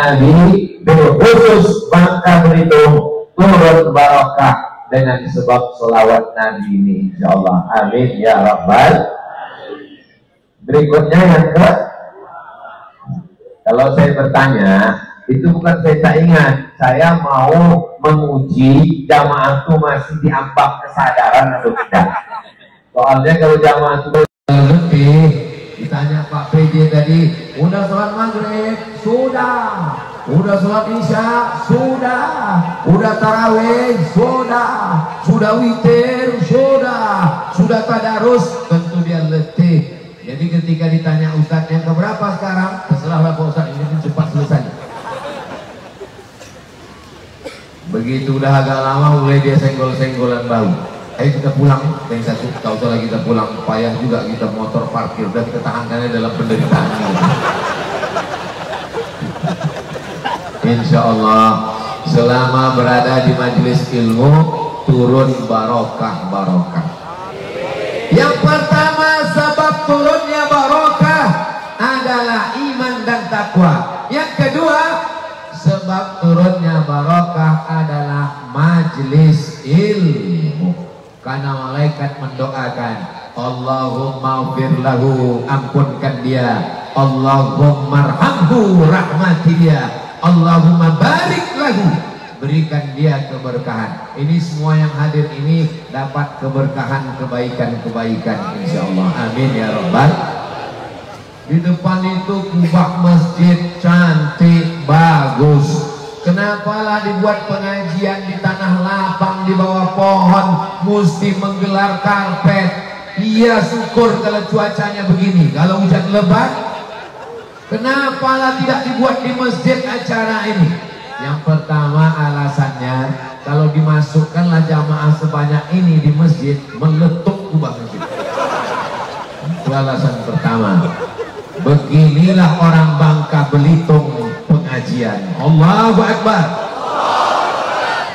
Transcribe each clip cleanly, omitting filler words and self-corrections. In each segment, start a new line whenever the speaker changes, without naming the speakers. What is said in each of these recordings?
Nabi, bil khusus Bangka Belitung turun barokah dengan sebab selawat Nabi ini, insyaallah. Amin ya rabbal. Berikutnya yang ke, kalau saya bertanya, itu bukan saya tak ingat, saya mau menguji jamaah itu masih diambang kesadaran atau tidak. Soalnya kalau jamaah itu lebih, ditanya Pak PJ tadi, udah sholat maghrib? Sudah. Udah sholat isya? Sudah. Udah tarawih? Sudah witir? Sudah tadarus? Tentu dia letih. Jadi ketika ditanya Ustadz yang keberapa sekarang? Terserahlah Pak Ustadz, ini cepat selesai. Begitu udah agak lama mulai dia senggol-senggolan bau. Ayo kita pulang, yang satu tak usah lagi kita pulang, payah juga kita motor parkir, udah kita tahankannya dalam penderitaan ini. Insya Allah selama berada di majelis ilmu turun barokah. Yang pertama sebab turunnya barokah adalah iman dan takwa. Yang kedua sebab turunnya barokah adalah majelis ilmu. Karena malaikat mendoakan, Allahumma ufir lahu, ampunkan dia. Allahumma arhamhu, rahmati dia. Allahumma barik lahu, berikan dia keberkahan. Ini semua yang hadir ini dapat keberkahan, kebaikan, insyaallah. Amin ya rabbal. Di depan itu kubah masjid cantik, bagus. Kenapa lah dibuat pengajian di tanah lapang di bawah pohon, mesti menggelar karpet? Iya, syukur kalau cuacanya begini. Kalau hujan lebat, kenapa lah tidak dibuat di masjid acara ini? Yang pertama alasannya, kalau dimasukkanlah jamaah sebanyak ini di masjid, meletup kubah masjid. Itu alasan pertama. Beginilah orang Bangka Belitung pengajian. Allahu Akbar.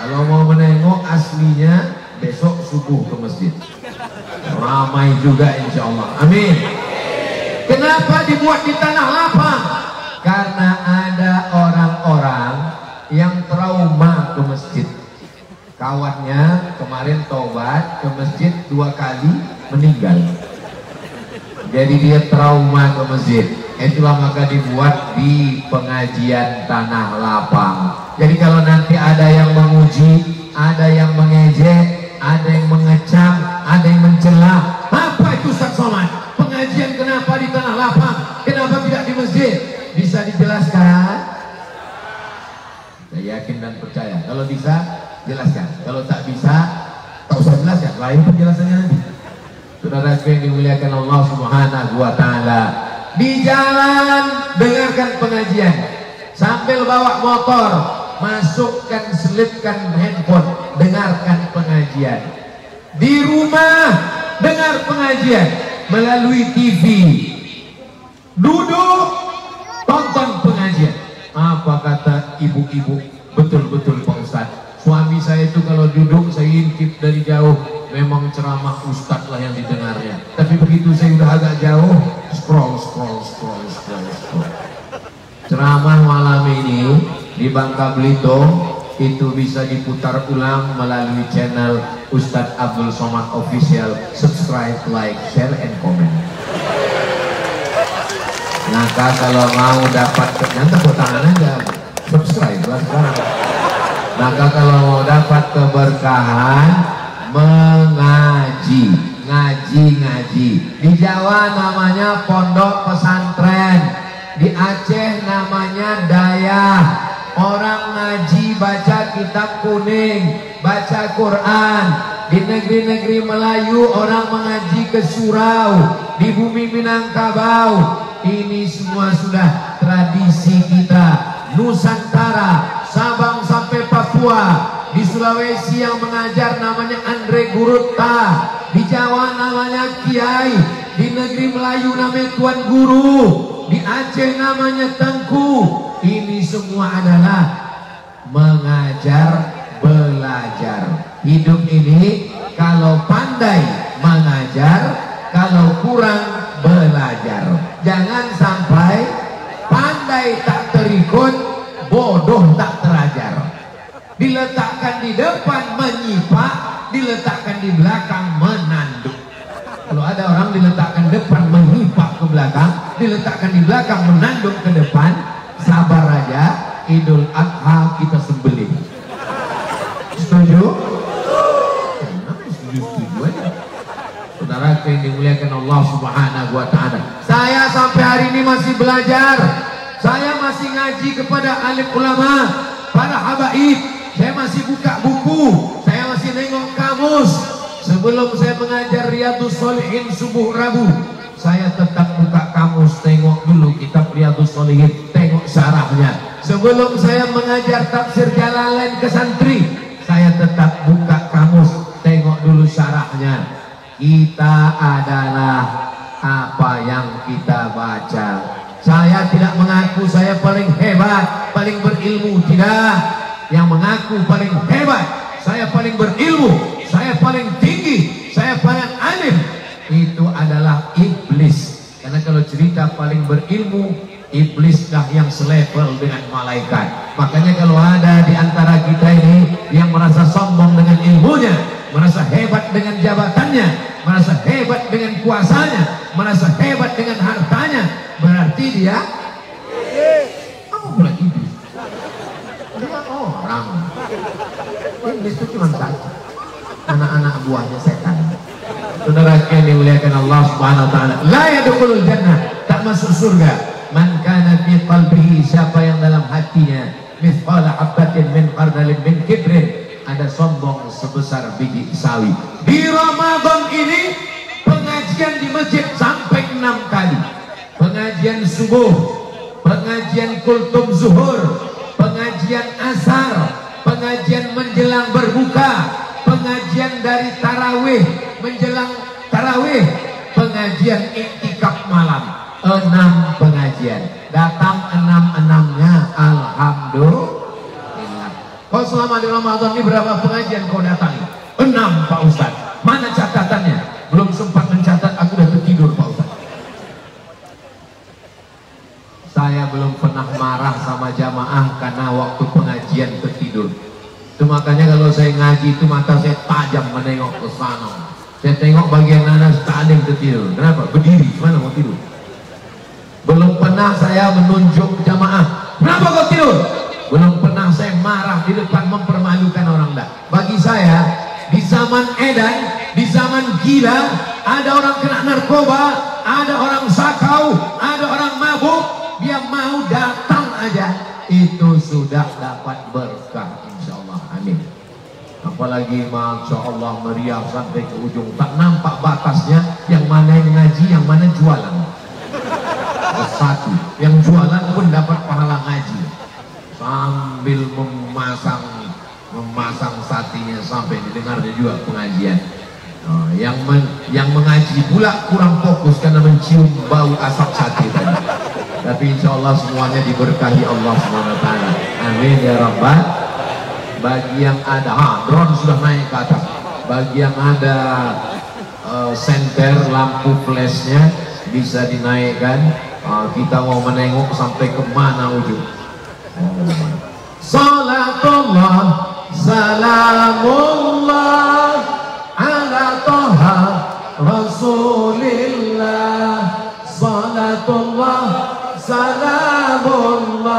Kalau mau menengok aslinya besok subuh ke masjid. Ramai juga insya Allah. Amin. Kenapa dibuat di tanah lapang? Karena ada orang-orang yang trauma ke masjid. Kawannya kemarin tobat ke masjid 2 kali, meninggal. Jadi dia trauma ke masjid. Itulah maka dibuat di pengajian tanah lapang. Jadi kalau nanti ada yang menguji, ada yang mengejek, ada yang mengecam, ada yang mencela, apa itu Ustaz Somad? Pengajian kenapa di tanah lapang? Kenapa tidak di masjid? Bisa dijelaskan? Saya yakin dan percaya. Kalau bisa, jelaskan. Kalau tak bisa, tak usah jelaskan. Lain penjelasannya nanti. Saudara yang dimuliakan Allah Subhanahu wa Ta'ala, di jalan dengarkan pengajian, sambil bawa motor masukkan, selipkan handphone, dengarkan pengajian. Di rumah dengar pengajian melalui TV, duduk tonton pengajian. Apa kata ibu-ibu? Betul-betul Pak Ustadz, suami saya itu kalau duduk saya intip dari jauh, memang ceramah Ustadz lah yang didengarnya. Tapi begitu saya udah agak jauh, scroll. Ceramah malam ini di Bangka Belitung itu bisa diputar ulang melalui channel Ustadz Abdul Somad Official. Subscribe, like, share, and comment. Maka kalau mau dapat, nanti tepuk tangan aja, subscribe lah sekarang. Maka kalau mau dapat keberkahan, mengaji, ngaji. Di Jawa namanya pondok pesantren, di Aceh namanya dayah. Orang ngaji baca kitab kuning, baca Quran. Di negeri-negeri Melayu orang mengaji ke surau, di bumi Minangkabau. Ini semua sudah tradisi kita Nusantara, Sabang sampai Papua. Di Sulawesi yang mengajar namanya Andre Gurutta, di Jawa namanya Kiai, di negeri Melayu namanya Tuan Guru, di Aceh namanya Tengku. Ini semua adalah mengajar, belajar. Hidup ini kalau pandai mengajar, kalau kurang belajar. Jangan sampai pandai tak terikut, diletakkan di depan menyipak, diletakkan di belakang menanduk. Kalau ada orang diletakkan depan menyipak ke belakang, diletakkan di belakang menanduk ke depan, sabar aja, Idul Adha kita sembelih. Setuju? Setuju aja. Saudara yang dimuliakan Allah Subhanahu wa Ta'ala, saya sampai hari ini masih belajar, saya masih ngaji kepada alim ulama, para habaib, saya masih buka buku, saya masih nengok kamus. Sebelum saya mengajar Riyadhus Shalihin subuh Rabu, saya tetap buka kamus, tengok dulu kitab Riyadhus Shalihin, tengok syarahnya. Sebelum saya mengajar tafsir Jalalain ke santri, saya tetap buka kamus, tengok dulu syarahnya. Kita adalah apa yang kita baca. Saya tidak mengaku saya paling hebat, paling berilmu, tidak. Yang mengaku paling hebat, saya paling berilmu, saya paling tinggi, saya paling alim, itu adalah iblis. Karena kalau cerita paling berilmu, iblis dah yang selevel dengan malaikat. Makanya kalau ada di antara kita ini yang merasa sombong dengan ilmunya, merasa hebat dengan jabatannya, merasa hebat dengan kuasanya, merasa hebat dengan hartanya, berarti dia apa pula iblis? Dia orang. Iblis itu cuma satu, anak-anak buahnya setan. Saudara yang dimuliakan Allah Subhanahu wa Ta'ala, la yadkhulul jannah, tak masuk surga man kana fi qalbihi, siapa yang dalam hatinya mithqala habatin min khardalin min kibrin, ada sombong sebesar biji sawi. Di Ramadan ini pengajian di masjid sampai 6 kali. Pengajian subuh, pengajian kultum zuhur, pengajian asar, pengajian menjelang berbuka, pengajian dari tarawih menjelang tarawih, pengajian iktikaf malam. 6 pengajian, datang 6-6-nya, alhamdulillah. Kau selama di Ramadan ini berapa pengajian kau datangi? 6 Pak Ustaz. Mana catatannya? Belum sempat mencatat, aku udah tertidur Pak Ustaz. Saya belum pernah marah sama jamaah karena waktu pengajian tertidur. Itu makanya kalau saya ngaji itu mata saya tajam menengok ke sana. Saya tengok bagian mana tak ada yang tertidur. Kenapa? Berdiri, mana mau tidur? Belum pernah saya menunjuk jamaah, kenapa kau tidur? Belum pernah saya marah di depan mempermalukan orang dah. Bagi saya, di zaman edan, di zaman gila, ada orang kena narkoba, ada orang sakau, ada orang mabuk, dia mau datang aja, itu sudah dapat berkah insyaallah. Amin. Apalagi masya Allah meriah sampai ke ujung, tak nampak batasnya, yang mana yang ngaji, yang mana jualan. Satu yang jualan pun dapat pahala ngaji sambil memasang satinya sampai didengarnya juga pengajian. Yang mengaji pula kurang fokus karena mencium bau asap sate tadi. Tapi insya Allah semuanya diberkahi Allah SWT. Amin ya Rabbal. Bagi yang ada drone sudah naik ke atas, bagi yang ada senter lampu flashnya bisa dinaikkan. Kita mau menengok sampai ke mana ujung. Salatullah salamullah ala toha rasulillah. Salatullah salamullah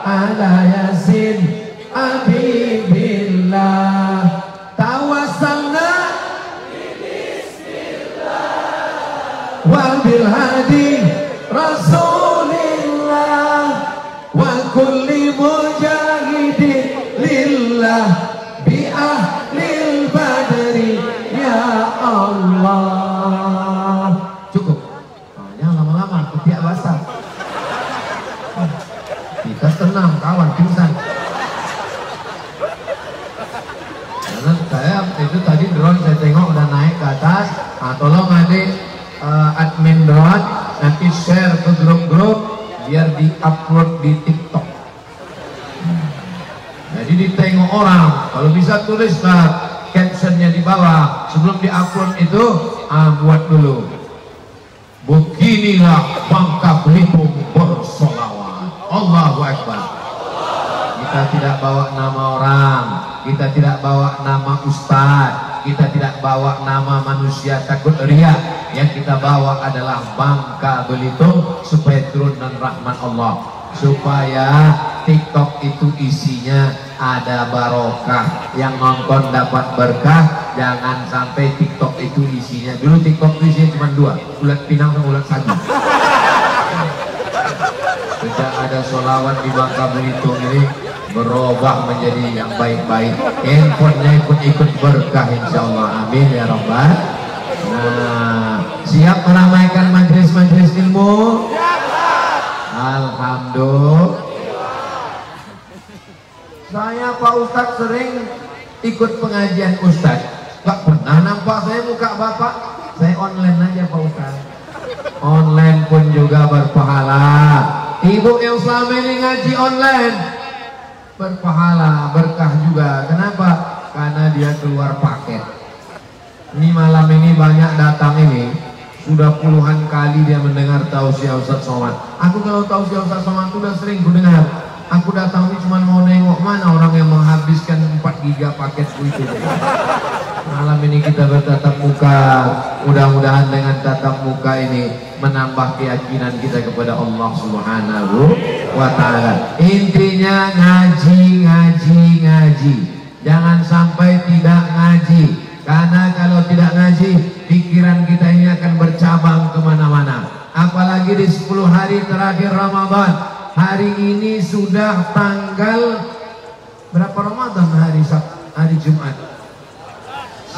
ala yasin habibillah. Tawassalna wa bil hadi Rasulillah wa kulli mujahidin lillah bi ahlil badri ya Allah. Cukup. Jangan lama-lama ketiak basah. Kita tenang kawan, pingsan. Karena saya itu tadi drone saya tengok udah naik ke atas. Tolong adik admin drone nanti share ke grup-grup biar di-upload di TikTok. Jadi ditengok orang, kalau bisa tulislah captionnya di bawah sebelum di-upload itu, buat dulu beginilah Bangka Belitung bersolawat, Allahu Akbar. Kita Kita tidak bawa nama orang, kita tidak bawa nama ustadz, kita tidak bawa nama manusia takut riya. Yang kita bawa adalah bangka belitung supaya turun dan rahmat Allah, supaya TikTok itu isinya ada barokah, yang nonton dapat berkah. Jangan sampai TikTok itu isinya, dulu TikTok itu isinya cuma dua, ulat pinang sama ulat sagu. Sejak ada sholawat di Bangka Belitung ini berubah menjadi yang baik-baik, handphonenya ikut berkah insyaallah, amin ya rabbal. Nah, siap meramaikan majelis-majelis ilmu? Alhamdulillah. Saya Pak Ustadz sering ikut pengajian Ustadz, gak pernah nampak saya muka Bapak. Saya online aja Pak Ustadz, online pun juga berpahala. Ibu yang selama ini ngaji online berpahala, berkah juga. Kenapa? Karena dia keluar paket. Ini malam ini banyak datang ini, sudah puluhan kali dia mendengar tausiah Ustaz Somad. Aku kalau tausiah Ustaz Somad itu udah sering ku dengar. Aku datang ini cuma mau nengok mana orang yang menghabiskan 4 giga paketku itu. Malam ini kita bertatap muka, mudah-mudahan dengan tatap muka ini menambah keyakinan kita kepada Allah Subhanahu wa ta'ala. Intinya ngaji, ngaji, ngaji. Jangan sampai tidak ngaji, karena kalau tidak ngaji pikiran kita ini akan bercabang kemana-mana. Apalagi di 10 hari terakhir Ramadan. Hari ini sudah tanggal berapa Ramadan? Hari Jumat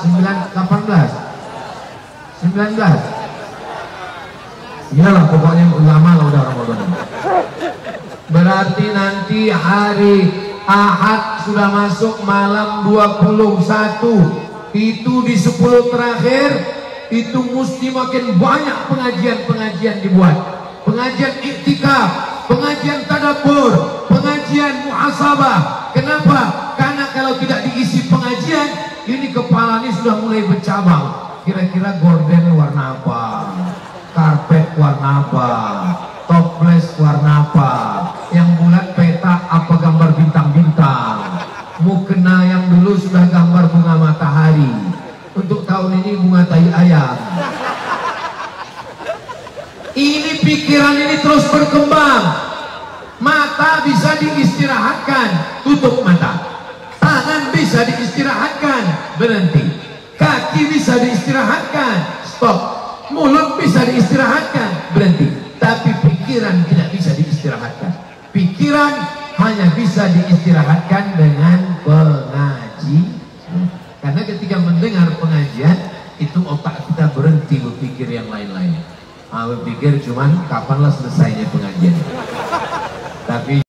18 19. Iyalah pokoknya lama lah udah Ramadan. Berarti nanti hari Ahad sudah masuk malam 21. Itu di 10 terakhir itu mesti makin banyak pengajian-pengajian dibuat. Pengajian iktikaf, pengajian tadabbur, pengajian muhasabah. Kenapa? Karena kalau tidak diisi pengajian, ini kepala ini sudah mulai bercabang. Kira-kira gorden warna apa? Karpet warna apa? Toples warna apa? Yang bulat peta apa gambar bintang-bintang? Mukena yang dulu sudah gambar bunga matahari. Untuk tahun ini bunga tai ayam. Ini pikiran ini terus berkembang. Mata bisa diistirahatkan, tutup mata. Tangan bisa diistirahatkan, berhenti. Kaki bisa diistirahatkan, stop. Mulut bisa diistirahatkan, berhenti. Tapi pikiran tidak bisa diistirahatkan. Pikiran hanya bisa diistirahatkan dengan pengaji. Karena ketika mendengar pengajian, itu otak kita berhenti berpikir yang lain-lain. Berpikir cuman kapanlah selesainya pengajian. Tapi